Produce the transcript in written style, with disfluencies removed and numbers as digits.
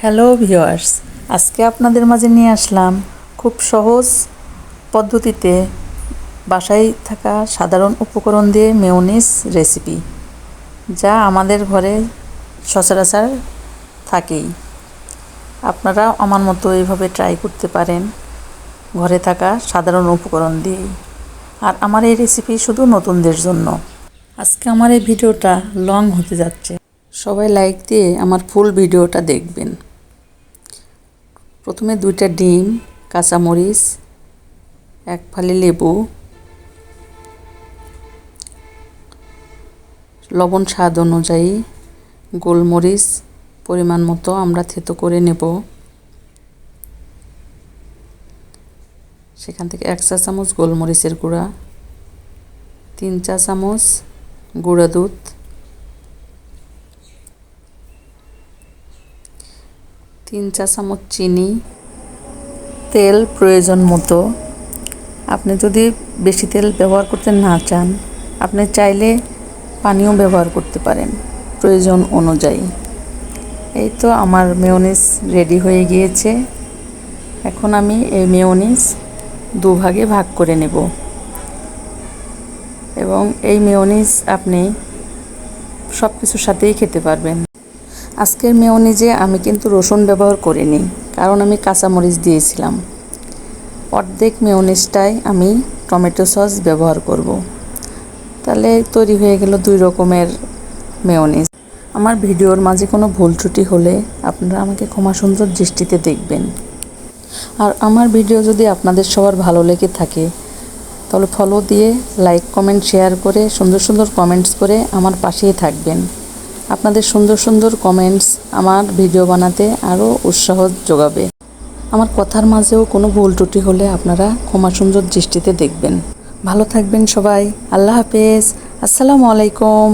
Hello viewers, আজকে আপনাদের মাঝে নিয়ে আসলাম খুব সহজ পদ্ধতিতে বাসায় থাকা সাধারণ উপকরণ দিয়ে মেয়োনিজ রেসিপি, যা আমাদের ঘরে সচরাচর থাকেই। আপনারা আমার মতো এইভাবে ট্রাই করতে পারেন ঘরে থাকা সাধারণ উপকরণ দিয়েই। আর আমার এই রেসিপি শুধু নতুনদের জন্য। আজকে আমার এই ভিডিওটা লং হতে যাচ্ছে, সবাই লাইক দিয়ে আমার ফুল ভিডিওটা দেখবেন। প্রথমে 2টা ডিম, কাঁচামরিচ, 1 ফালি লেবু, লবণ স্বাদ অনুযায়ী, গোলমরিচ পরিমাণ মতো আমরা থেতো করে নেব। সেখান থেকে 1 চা চামচ গোলমরিচের গুঁড়া, 3 চা চামচ গুঁড়া দুধ, 3 চা চামচ চিনি, তেল প্রয়োজন মতো। আপনি যদি বেশি তেল ব্যবহার করতে না চান, আপনি চাইলে পানিও ব্যবহার করতে পারেন প্রয়োজন অনুযায়ী। এই তো আমার মেয়োনিজ রেডি হয়ে গিয়েছে। এখন আমি এই মেয়োনিজ 2 ভাগে ভাগ করে নেব এবং এই মেয়োনিজ আপনি সব কিছুর সাথেই খেতে পারবেন। আজকের মেয়োনিজে আমি কিন্তু রসুন ব্যবহার করিনি, কারণ আমি কাঁচামরিচ দিয়েছিলাম। অর্ধেক মেয়োনিজটাই আমি টমেটো সস ব্যবহার করব। তাহলে তৈরি হয়ে গেল 2 রকমের মেয়োনিজ। আমার ভিডিওর মাঝে কোনো ভুল ত্রুটি হলে আপনারা আমাকে ক্ষমা সুন্দর দৃষ্টিতে দেখবেন। আর আমার ভিডিও যদি আপনাদের সবার ভালো লেগে থাকে, তাহলে ফলো দিয়ে লাইক, কমেন্ট, শেয়ার করে সুন্দর সুন্দর কমেন্টস করে আমার পাশেই থাকবেন। আপনাদের সুন্দর সুন্দর কমেন্টস আমার ভিডিও বানাতে আরও উৎসাহ যোগাবে। আমার কথার মাঝেও কোনো ভুল ত্রুটি হলে আপনারা ক্ষমা সুন্দর দৃষ্টিতে দেখবেন। ভালো থাকবেন সবাই। আল্লাহ হাফেজ। আসসালামু আলাইকুম।